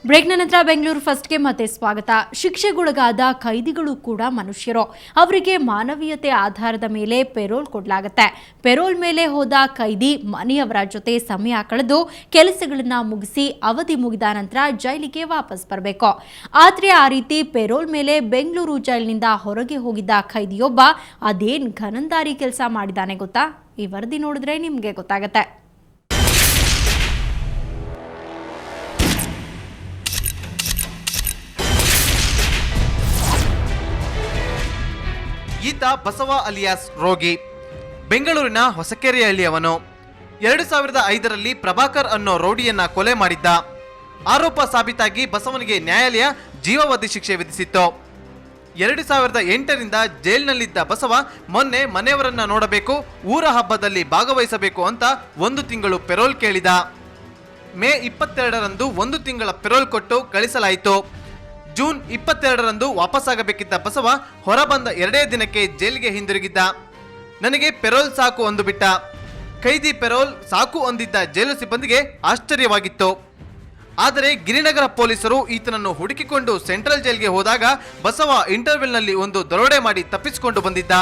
ಬ್ರೇಕ್ನ ನಂತರ ಬೆಂಗಳೂರು ಫಸ್ಟ್ಗೆ ಮತ್ತೆ ಸ್ವಾಗತ. ಶಿಕ್ಷೆಗೊಳಗಾದ ಖೈದಿಗಳು ಕೂಡ ಮನುಷ್ಯರು. ಅವರಿಗೆ ಮಾನವೀಯತೆ ಆಧಾರದ ಮೇಲೆ ಪೆರೋಲ್ ಕೊಡಲಾಗುತ್ತೆ. ಪೆರೋಲ್ ಮೇಲೆ ಹೋದ ಖೈದಿ ಮನೆಯವರ ಜೊತೆ ಸಮಯ ಕಳೆದು ಕೆಲಸಗಳನ್ನ ಮುಗಿಸಿ ಅವಧಿ ಮುಗಿದ ನಂತರ ಜೈಲಿಗೆ ವಾಪಸ್ ಬರಬೇಕು. ಆದರೆ ಆ ರೀತಿ ಪೆರೋಲ್ ಮೇಲೆ ಬೆಂಗಳೂರು ಜೈಲಿನಿಂದ ಹೊರಗೆ ಹೋಗಿದ್ದ ಖೈದಿಯೊಬ್ಬ ಅದೇನ್ ಘನಂದಾರಿ ಕೆಲಸ ಮಾಡಿದಾನೆ ಗೊತ್ತಾ? ಈ ವರದಿ ನೋಡಿದ್ರೆ ನಿಮಗೆ ಗೊತ್ತಾಗತ್ತೆ. ಈತ ಬಸವ ಅಲಿಯಾಸ್ ರೋಗಿ, ಬೆಂಗಳೂರಿನ ಹೊಸಕೆರೆಹಳ್ಳಿಯವನು. 2005ರಲ್ಲಿ ಪ್ರಭಾಕರ್ ಅನ್ನೋ ರೌಡಿಯನ್ನ ಕೊಲೆ ಮಾಡಿದ್ದ. ಆರೋಪ ಸಾಬೀತಾಗಿ ಬಸವನಿಗೆ ನ್ಯಾಯಾಲಯ ಜೀವಾವಧಿ ಶಿಕ್ಷೆ ವಿಧಿಸಿತ್ತು. 2008ರಿಂದ ಜೈಲಿನಲ್ಲಿದ್ದ ಬಸವ ಮೊನ್ನೆ ಮನೆಯವರನ್ನ ನೋಡಬೇಕು, ಊರ ಹಬ್ಬದಲ್ಲಿ ಭಾಗವಹಿಸಬೇಕು ಅಂತ 1 ತಿಂಗಳು ಪೆರೋಲ್ ಕೇಳಿದ. ಮೇ 22ರಂದು 1 ತಿಂಗಳ ಪೆರೋಲ್ ಕೊಟ್ಟು ಕಳಿಸಲಾಯಿತು. ಜೂನ್ 22ರಂದು ವಾಪಸ್ಸಾಗಬೇಕಿದ್ದ ಬಸವ ಹೊರಬಂದ 2 ದಿನಕ್ಕೆ ಜೈಲಿಗೆ ಹಿಂದಿರುಗಿದ್ದ. ನನಗೆ ಪೆರೋಲ್ ಸಾಕು ಅಂದುಬಿಟ್ಟ. ಖೈದಿ ಪೆರೋಲ್ ಸಾಕು ಅಂದಿದ್ದ ಜೈಲು ಸಿಬ್ಬಂದಿಗೆ ಆಶ್ಚರ್ಯವಾಗಿತ್ತು. ಆದರೆ ಗಿರಿನಗರ ಪೊಲೀಸರು ಈತನನ್ನು ಹುಡುಕಿಕೊಂಡು ಸೆಂಟ್ರಲ್ ಜೈಲ್ಗೆ ಹೋದಾಗ ಬಸವ ಇಂಟರ್ವೆಲ್ನಲ್ಲಿ ಒಂದು ದರೋಡೆ ಮಾಡಿ ತಪ್ಪಿಸಿಕೊಂಡು ಬಂದಿದ್ದ.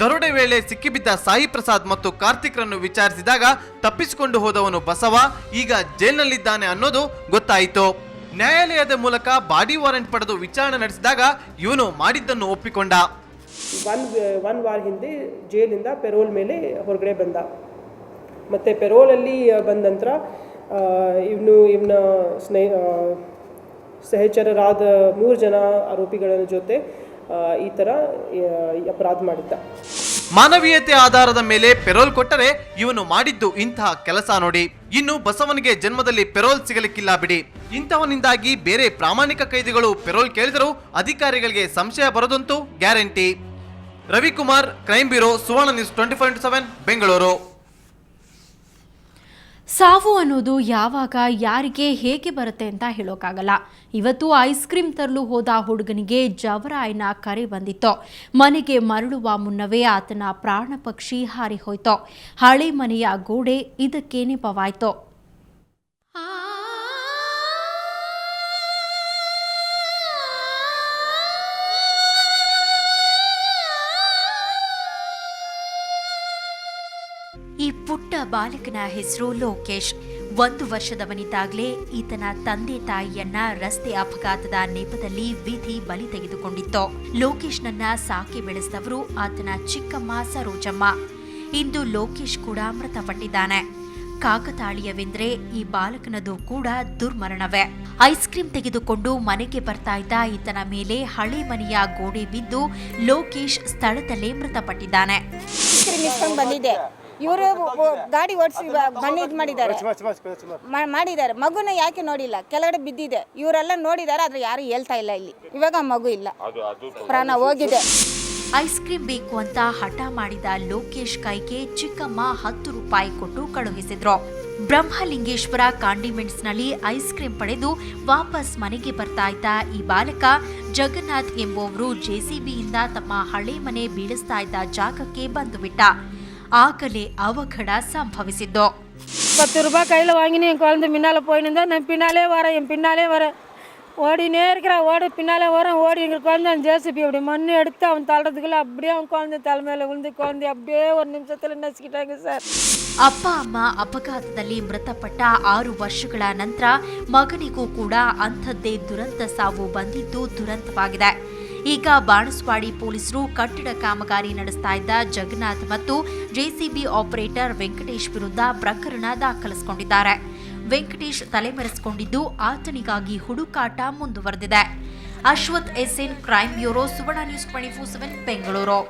ದರೋಡೆ ವೇಳೆ ಸಿಕ್ಕಿಬಿದ್ದ ಸಾಯಿ ಪ್ರಸಾದ್ ಮತ್ತು ಕಾರ್ತಿಕ್ರನ್ನು ವಿಚಾರಿಸಿದಾಗ ತಪ್ಪಿಸಿಕೊಂಡು ಹೋದವನು ಬಸವ ಈಗ ಜೈಲಿನಲ್ಲಿದ್ದಾನೆ ಅನ್ನೋದು ಗೊತ್ತಾಯಿತು. ನ್ಯಾಯಾಲಯದ ಮೂಲಕ ಬಾಡಿ ವಾರೆಂಟ್ ಪಡೆದು ವಿಚಾರಣೆ ನಡೆಸಿದಾಗ ಇವನು ಮಾಡಿದ್ದನ್ನು ಒಪ್ಪಿಕೊಂಡ. ಒನ್ ವಾರ ಹಿಂದೆ ಜೈಲಿಂದ ಪೆರೋಲ್ ಮೇಲೆ ಹೊರಗಡೆ ಬಂದ. ಮತ್ತು ಪೆರೋಲಲ್ಲಿ ಬಂದ ನಂತರ ಇವನ ಸಹಚರರಾದ 3 ಜನ ಆರೋಪಿಗಳ ಜೊತೆ ಈ ಥರ ಅಪರಾಧ ಮಾಡಿದ್ದ. ಮಾನವೀಯತೆ ಆಧಾರದ ಮೇಲೆ ಪೆರೋಲ್ ಕೊಟ್ಟರೆ ಇವನು ಮಾಡಿದ್ದು ಇಂತಹ ಕೆಲಸ ನೋಡಿ. ಇನ್ನು ಬಸವನಿಗೆ ಜನ್ಮದಲ್ಲಿ ಪೆರೋಲ್ ಸಿಗಲಿಕ್ಕಿಲ್ಲ ಬಿಡಿ. ಇಂತಹವನಿಂದಾಗಿ ಬೇರೆ ಪ್ರಾಮಾಣಿಕ ಖೈದಿಗಳು ಪೆರೋಲ್ ಕೇಳಿದರೂ ಅಧಿಕಾರಿಗಳಿಗೆ ಸಂಶಯ ಬರೋದಂತೂ ಗ್ಯಾರಂಟಿ. ರವಿಕುಮಾರ್, ಕ್ರೈಮ್ ಬ್ಯೂರೋ, ಸುವರ್ಣ ನ್ಯೂಸ್ 24/7 ಬೆಂಗಳೂರು. ಸಾವು ಅನ್ನೋದು ಯಾವಾಗ ಯಾರಿಗೆ ಹೇಗೆ ಬರುತ್ತೆ ಅಂತ ಹೇಳೋಕ್ಕಾಗಲ್ಲ. ಇವತ್ತು ಐಸ್ ಕ್ರೀಮ್ ತರಲು ಹೋದ ಹುಡುಗನಿಗೆ ಜವರಾಯನ ಕರೆ ಬಂದಿತ್ತು. ಮನೆಗೆ ಮರಳುವ ಮುನ್ನವೇ ಆತನ ಪ್ರಾಣ ಪಕ್ಷಿ ಹಾರಿ ಹೋಯ್ತು. ಹಳೆ ಮನೆಯ ಗೋಡೆ ಇದಕ್ಕೆ ನೆಪವಾಯ್ತು. ಈ ಪುಟ್ಟ ಬಾಲಕನ ಹೆಸರು ಲೋಕೇಶ್. 1 ವರ್ಷದವನಿದ್ದಾಗಲೇ ಈತನ ತಂದೆ ತಾಯಿಯನ್ನ ರಸ್ತೆ ಅಪಘಾತದ ನೆಪದಲ್ಲಿ ವಿಧಿ ಬಲಿ ತೆಗೆದುಕೊಂಡಿತ್ತು. ಲೋಕೇಶ್ನನ್ನ ಸಾಕಿ ಬೆಳೆಸಿದವರು ಆತನ ಚಿಕ್ಕಮ್ಮ ಸರೋಜಮ್ಮ. ಇಂದು ಲೋಕೇಶ್ ಕೂಡ ಮೃತಪಟ್ಟಿದ್ದಾನೆ. ಕಾಕತಾಳೀಯವೆಂದ್ರೆ ಈ ಬಾಲಕನದು ಕೂಡ ದುರ್ಮರಣವೇ. ಐಸ್ ಕ್ರೀಮ್ ತೆಗೆದುಕೊಂಡು ಮನೆಗೆ ಬರ್ತಾ ಇದ್ದ ಈತನ ಮೇಲೆ ಹಳೆ ಮನೆಯ ಗೋಡೆ ಬಿದ್ದು ಲೋಕೇಶ್ ಸ್ಥಳದಲ್ಲೇ ಮೃತಪಟ್ಟಿದ್ದಾನೆ. ಇವರು ಗಾಡಿ ಓಡಿಸಿ ಬನ್ನಿ ಇದು ಮಾಡಿದ್ದಾರೆ. ಮಗುನ ಯಾಕೆ ನೋಡಿಲ್ಲ? ಕೆಳಗಡೆ ಬಿದ್ದಿದೆ. ಇವರೆಲ್ಲ ನೋಡಿದ್ದಾರೆ, ಆದ್ರೆ ಯಾರು ಹೇಳ್ತಾ ಇಲ್ಲ. ಇಲ್ಲಿ ಇವಾಗ ಮಗು ಇಲ್ಲ, ಪ್ರಾಣ ಹೋಗಿದೆ. ಐಸ್ ಕ್ರೀಮ್ ಬೇಕು ಅಂತ ಹಠ ಮಾಡಿದ ಲೋಕೇಶ್ ಕೈಗೆ ಚಿಕ್ಕಮ್ಮ 10 ರೂಪಾಯಿ ಕೊಟ್ಟು ಕಳುಹಿಸಿದ್ರು. ಬ್ರಹ್ಮಲಿಂಗೇಶ್ವರ ಕಾಂಡಿಮೆಂಟ್ಸ್ ನಲ್ಲಿ ಐಸ್ ಕ್ರೀಮ್ ಪಡೆದು ವಾಪಸ್ ಮನೆಗೆ ಬರ್ತಾ ಇದ್ದ ಈ ಬಾಲಕ ಜಗನ್ನಾಥ್ ಎಂಬುವವರು ಜೆಸಿಬಿಯಿಂದ ತಮ್ಮ ಹಳೆ ಮನೆ ಬೀಳಿಸ್ತಾ ಇದ್ದ ಜಾಗಕ್ಕೆ ಬಂದು ಬಿಟ್ಟ. ಆಗಲೇ ಅವಘಡ ಸಂಭವಿಸಿದ್ದು. 10 ரூபாய் கையில் வாங்கினு என் குழந்தை பின்னால் போயின்னு நான் பின்னாலே வரேன். என் பின்னாலே வரேன், ஓடினே இருக்கிறேன். பின்னாலே வரேன், ஓடி எங்கள் குழந்தை ஜேசிபி அப்படி மண் எடுத்து அவன் தள்ளுறதுக்குள்ள அப்படியே அவன் குழந்தை தலைமையில் விழுந்து குழந்தை அப்படியே 1 நிமிஷத்தில் நசுக்கிட்டாங்க சார். ಅಪ್ಪ ಅಮ್ಮ ಅಪಘಾತದಲ್ಲಿ ಮೃತಪಟ್ಟ 6 ವರ್ಷಗಳ ನಂತರ ಮಗನಿಗೂ ಕೂಡ ಅಂಥದ್ದೇ ದುರಂತ ಸಾವು ಬಂದಿದ್ದು ದುರಂತವಾಗಿದೆ. ಈಗ ಬಾಣಸ್ವಾಡಿ ಪೊಲೀಸರು ಕಟ್ಟಡ ಕಾಮಗಾರಿ ನಡೆಸ್ತಾ ಇದ್ದ ಜಗನ್ನಾಥ್ ಮತ್ತು ಜೆಸಿಬಿ ಆಪರೇಟರ್ ವೆಂಕಟೇಶ್ ವಿರುದ್ಧ ಪ್ರಕರಣ ದಾಖಲಿಸಿಕೊಂಡಿದ್ದಾರೆ. ವೆಂಕಟೇಶ್ ತಲೆಮರೆಸಿಕೊಂಡಿದ್ದು ಆತನಿಗಾಗಿ ಹುಡುಕಾಟ ಮುಂದುವರೆದಿದೆ. ಅಶ್ವಥ್ ಎಸ್ಎನ್, ಕ್ರೈಮ್ ಬ್ಯೂರೋ, ಸುವರ್ಣ ನ್ಯೂಸ್ 24/7 ಬೆಂಗಳೂರು.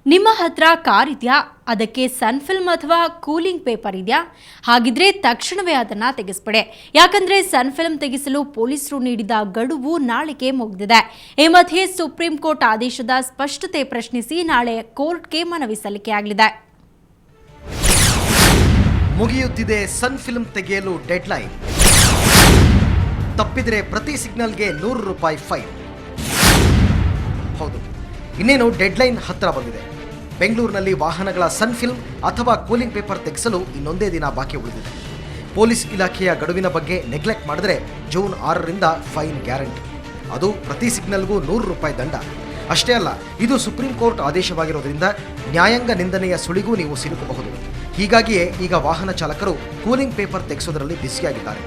ನಿಮ್ಮ ಹತ್ರ ಕಾರ್ ಇದೆಯಾ? ಅದಕ್ಕೆ ಸನ್ ಫಿಲ್ಮ್ ಅಥವಾ ಕೂಲಿಂಗ್ ಪೇಪರ್ ಇದೆಯಾ? ಹಾಗಿದ್ರೆ ತಕ್ಷಣವೇ ಅದನ್ನ ತೆಗೆಸ್ಬಿಡಿ. ಯಾಕಂದ್ರೆ ಸನ್ ಫಿಲ್ಮ್ ತೆಗೆಸಲು ಪೊಲೀಸರು ನೀಡಿದ ಗಡುವು ನಾಳೆಗೆ ಮುಗಿದಿದೆ. ಈ ಮಧ್ಯೆ ಸುಪ್ರೀಂ ಕೋರ್ಟ್ ಆದೇಶದ ಸ್ಪಷ್ಟತೆ ಪ್ರಶ್ನಿಸಿ ನಾಳೆ ಕೋರ್ಟ್ಗೆ ಮನವಿ ಸಲ್ಲಿಕೆಯಾಗಲಿದೆ. ಮುಗಿಯುತ್ತಿದೆ ಸನ್ ಫಿಲ್ಮ್ ತೆಗೆಯಲು ಡೆಡ್ಲೈನ್. ತಪ್ಪಿದ್ರೆ ಪ್ರತಿ ಸಿಗ್ನಲ್ಗೆ 100 ರೂಪಾಯಿ ಫೈನ್. ಹೌದು, ಇನ್ನೇನು ಡೆಡ್ಲೈನ್ ಹತ್ತಿರ ಬಂದಿದೆ. ಬೆಂಗಳೂರಿನಲ್ಲಿ ವಾಹನಗಳ ಸನ್ ಫಿಲ್ಮ್ ಅಥವಾ ಕೂಲಿಂಗ್ ಪೇಪರ್ ತೆಗೆಸಲು ಇನ್ನೊಂದೇ ದಿನ ಬಾಕಿ ಉಳಿದಿದೆ. ಪೊಲೀಸ್ ಇಲಾಖೆಯ ಗಡುವಿನ ಬಗ್ಗೆ ನೆಗ್ಲೆಕ್ಟ್ ಮಾಡಿದ್ರೆ ಜೂನ್ 6ರಿಂದ ಫೈನ್ ಗ್ಯಾರಂಟಿ. ಅದು ಪ್ರತಿ ಸಿಗ್ನಲ್ಗೂ ₹100 ದಂಡ. ಅಷ್ಟೇ ಅಲ್ಲ, ಇದು ಸುಪ್ರೀಂ ಕೋರ್ಟ್ ಆದೇಶವಾಗಿರೋದ್ರಿಂದ ನ್ಯಾಯಾಂಗ ನಿಂದನೆಯ ಸುಳಿಗೂ ನೀವು ಸಿಲುಕಬಹುದು. ಹೀಗಾಗಿಯೇ ಈಗ ವಾಹನ ಚಾಲಕರು ಕೂಲಿಂಗ್ ಪೇಪರ್ ತೆಗೆಸೋದರಲ್ಲಿ ಬ್ಯುಸಿಯಾಗಿದ್ದಾರೆ.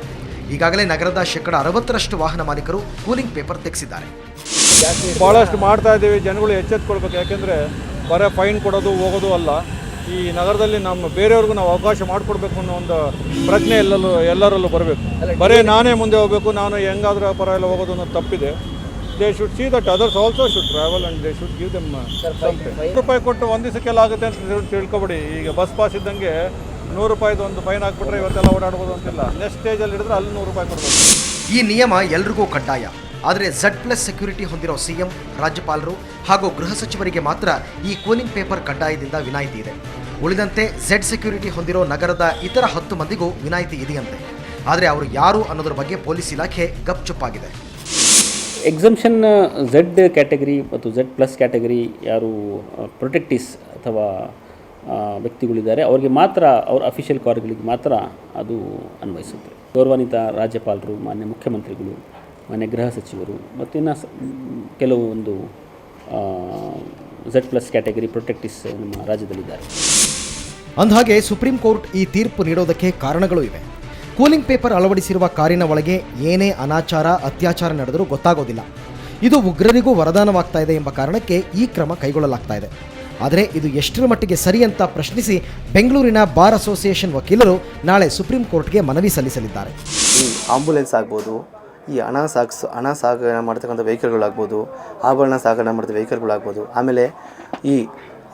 ಈಗಾಗಲೇ ನಗರದ 60% ವಾಹನ ಮಾಲೀಕರು ಕೂಲಿಂಗ್ ಪೇಪರ್ ತೆಗೆಸಿದ್ದಾರೆ. ಭಾಳಷ್ಟು ಮಾಡ್ತಾ ಇದ್ದೀವಿ, ಜನಗಳು ಎಚ್ಚೆತ್ಕೊಳ್ಬೇಕು. ಯಾಕೆಂದರೆ ಬರೀ ಫೈನ್ ಕೊಡೋದು ಹೋಗೋದು ಅಲ್ಲ, ಈ ನಗರದಲ್ಲಿ ನಮ್ಮ ಬೇರೆಯವ್ರಿಗೂ ನಾವು ಅವಕಾಶ ಮಾಡಿಕೊಡ್ಬೇಕು ಅನ್ನೋ ಒಂದು ಪ್ರಜ್ಞೆ ಎಲ್ಲರಲ್ಲೂ ಬರಬೇಕು. ಬರೀ ನಾನೇ ಮುಂದೆ ಹೋಗಬೇಕು, ನಾನು ಹೆಂಗಾದ್ರೂ ಪರ ಎಲ್ಲ ಹೋಗೋದು ಅನ್ನೋದು ತಪ್ಪಿದೆ. They should see that others also should travel and they should give them ₹100 ಕೊಟ್ಟು ಒಂದು ದಿವಸಕ್ಕೆಲ್ಲ ಆಗುತ್ತೆ ಅಂತ ತಿಳ್ಕೊಬೇಡಿ. ಈಗ ಬಸ್ ಪಾಸ್ ಇದ್ದಂಗೆ ₹100 ಒಂದು ಫೈನ್ ಹಾಕ್ಬಿಟ್ರೆ ಇವತ್ತೆಲ್ಲ ಓಡಾಡ್ಬೋದು ಅಂತಿಲ್ಲ. ನೆಕ್ಸ್ಟ್ ಸ್ಟೇಜಲ್ಲಿ ಹಿಡಿದ್ರೆ ಅಲ್ಲಿ ₹100 ಕೊಡ್ಬೋದು. ಈ ನಿಯಮ ಎಲ್ರಿಗೂ ಕಡ್ಡಾಯ. ಆದರೆ Z+ ಸೆಕ್ಯೂರಿಟಿ ಹೊಂದಿರೋ ಸಿಎಂ, ರಾಜ್ಯಪಾಲರು ಹಾಗೂ ಗೃಹ ಸಚಿವರಿಗೆ ಮಾತ್ರ ಈ ಕೂಲಿಂಗ್ ಪೇಪರ್ ಕಡ್ಡಾಯದಿಂದ ವಿನಾಯಿತಿ ಇದೆ. ಉಳಿದಂತೆ Z ಸೆಕ್ಯೂರಿಟಿ ಹೊಂದಿರೋ ನಗರದ ಇತರ 10 ಮಂದಿಗೂ ವಿನಾಯಿತಿ ಇದೆಯಂತೆ. ಆದರೆ ಅವರು ಯಾರು ಅನ್ನೋದ್ರ ಬಗ್ಗೆ ಪೊಲೀಸ್ ಇಲಾಖೆ ಗಪ್ಚುಪ್ಪಾಗಿದೆ. ಎಕ್ಸಮ್ಷನ್ Z ಕ್ಯಾಟಗರಿ ಮತ್ತು Z+ ಕ್ಯಾಟಗರಿ ಯಾರು ಪ್ರೊಟೆಕ್ಟಿಸ್ ಅಥವಾ ವ್ಯಕ್ತಿಗಳಿದ್ದಾರೆ ಅವರಿಗೆ ಮಾತ್ರ, ಅವರ ಅಫಿಷಿಯಲ್ ಕಾರ್ಗಳಿಗೆ ಮಾತ್ರ ಅದು ಅನ್ವಯಿಸುತ್ತೆ. ಗೌರವಾನ್ವಿತ ರಾಜ್ಯಪಾಲರು, ಮಾನ್ಯ ಮುಖ್ಯಮಂತ್ರಿಗಳು, ಮಾನ್ಯ ಗೃಹ ಸಚಿವರು ಮತ್ತು ಇನ್ನು ಕೆಲವು ಒಂದು Z+ ಕ್ಯಾಟಗರಿ ಪ್ರೊಟೆಕ್ಟಿಸ್ ನಮ್ಮ ರಾಜ್ಯದಲ್ಲಿದ್ದಾರೆ. ಅಂದಹಾಗೆ ಸುಪ್ರೀಂ ಕೋರ್ಟ್ ಈ ತೀರ್ಪು ನೀಡೋದಕ್ಕೆ ಕಾರಣಗಳು ಇವೆ. ಕೂಲಿಂಗ್ ಪೇಪರ್ ಅಳವಡಿಸಿರುವ ಕಾರಿನ ಒಳಗೆ ಏನೇ ಅನಾಚಾರ, ಅತ್ಯಾಚಾರ ನಡೆದರೂ ಗೊತ್ತಾಗೋದಿಲ್ಲ. ಇದು ಉಗ್ರರಿಗೂ ವರದಾನವಾಗ್ತಾ ಇದೆ ಎಂಬ ಕಾರಣಕ್ಕೆ ಈ ಕ್ರಮ ಕೈಗೊಳ್ಳಲಾಗ್ತಾ ಇದೆ. ಆದರೆ ಇದು ಎಷ್ಟರ ಮಟ್ಟಿಗೆ ಸರಿ ಅಂತ ಪ್ರಶ್ನಿಸಿ ಬೆಂಗಳೂರಿನ ಬಾರ್ ಅಸೋಸಿಯೇಷನ್ ವಕೀಲರು ನಾಳೆ ಸುಪ್ರೀಂ ಕೋರ್ಟ್ಗೆ ಮನವಿ ಸಲ್ಲಿಸಲಿದ್ದಾರೆ. ಈ ಆಂಬುಲೆನ್ಸ್ ಆಗ್ಬೋದು, ಈ ಹಣ ಸಾಗಣೆ ಮಾಡ್ತಕ್ಕಂಥ ವೆಹಿಕಲ್ಗಳಾಗ್ಬೋದು, ಆಭರಣ ಸಾಗಣೆ ಮಾಡಿದ ವೆಹಿಕಲ್ಗಳಾಗ್ಬೋದು, ಆಮೇಲೆ ಈ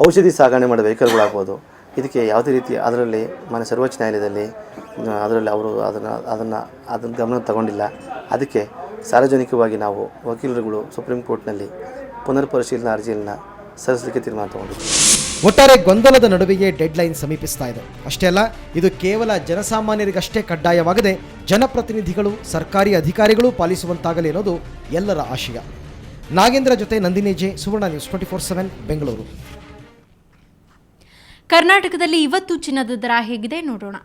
ಔಷಧಿ ಸಾಗಣೆ ಮಾಡಿದ ವೆಹಿಕಲ್ಗಳಾಗ್ಬೋದು, ಇದಕ್ಕೆ ಯಾವುದೇ ರೀತಿ ಅದರಲ್ಲಿ ಮಾನ್ಯ ಸರ್ವೋಚ್ಚ ನ್ಯಾಯಾಲಯದಲ್ಲಿ ಅದರಲ್ಲಿ ಅವರು ಅದನ್ನು ಗಮನ ತಗೊಂಡಿಲ್ಲ. ಅದಕ್ಕೆ ಸಾರ್ವಜನಿಕವಾಗಿ ನಾವು ವಕೀಲರುಗಳು ಸುಪ್ರೀಂ ಕೋರ್ಟ್ನಲ್ಲಿ ಪುನರ್ ಪರಿಶೀಲನಾ ಅರ್ಜಿಯನ್ನು ಸಲ್ಲಿಸಲಿಕ್ಕೆ ತೀರ್ಮಾನ ತಗೊಂಡಿದ್ದೀವಿ. ಒಟ್ಟಾರೆ ಗೊಂದಲದ ನಡುವೆಯೇ ಡೆಡ್ಲೈನ್ ಸಮೀಪಿಸ್ತಾ ಇದೆ. ಅಷ್ಟೇ ಅಲ್ಲ, ಇದು ಕೇವಲ ಜನಸಾಮಾನ್ಯರಿಗಷ್ಟೇ ಕಡ್ಡಾಯವಾಗದೆ ಜನಪ್ರತಿನಿಧಿಗಳು, ಸರ್ಕಾರಿ ಅಧಿಕಾರಿಗಳು ಪಾಲಿಸುವಂತಾಗಲಿ ಅನ್ನೋದು ಎಲ್ಲರ ಆಶಯ. ನಾಗೇಂದ್ರ ಜೊತೆ ನಂದಿನಿ ಜೆ, ಸುವರ್ಣ ನ್ಯೂಸ್ 24/7 ಬೆಂಗಳೂರು. ಕರ್ನಾಟಕದಲ್ಲಿ ಇವತ್ತು ಚಿನ್ನದ ದರ ಹೇಗಿದೆ ನೋಡೋಣ.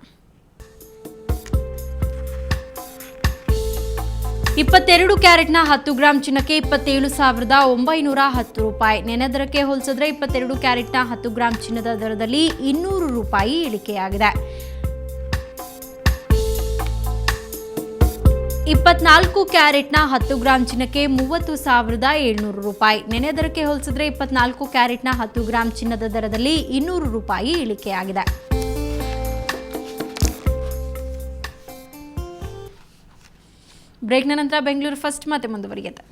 22 ಕ್ಯಾರೆಟ್ನ 10 ಗ್ರಾಂ ಚಿನ್ನಕ್ಕೆ 27,910 ನೆನೆ ದರಕ್ಕೆ ಹೋಲಿಸಿದ್ರೆ 22 ಕ್ಯಾರೆಟ್ನ 10 ಗ್ರಾಂ ಚಿನ್ನದ ದರದಲ್ಲಿ ₹200 ಇಳಿಕೆಯಾಗಿದೆ. 24 ಕ್ಯಾರೆಟ್ನ 10 ಗ್ರಾಂ ಚಿನ್ನಕ್ಕೆ 30,700 ನೆನೆ ದರಕ್ಕೆ ಹೋಲಿಸಿದ್ರೆ 24 ಕ್ಯಾರೆಟ್ನ 10 ಗ್ರಾಂ ಚಿನ್ನದ ದರದಲ್ಲಿ ₹200 ಇಳಿಕೆಯಾಗಿದೆ. ಬ್ರೇಕ್ನ ನಂತರ ಬೆಂಗಳೂರು ಫಸ್ಟ್ ಮತ್ತೆ ಮುಂದುವರಿಯುತ್ತೆ.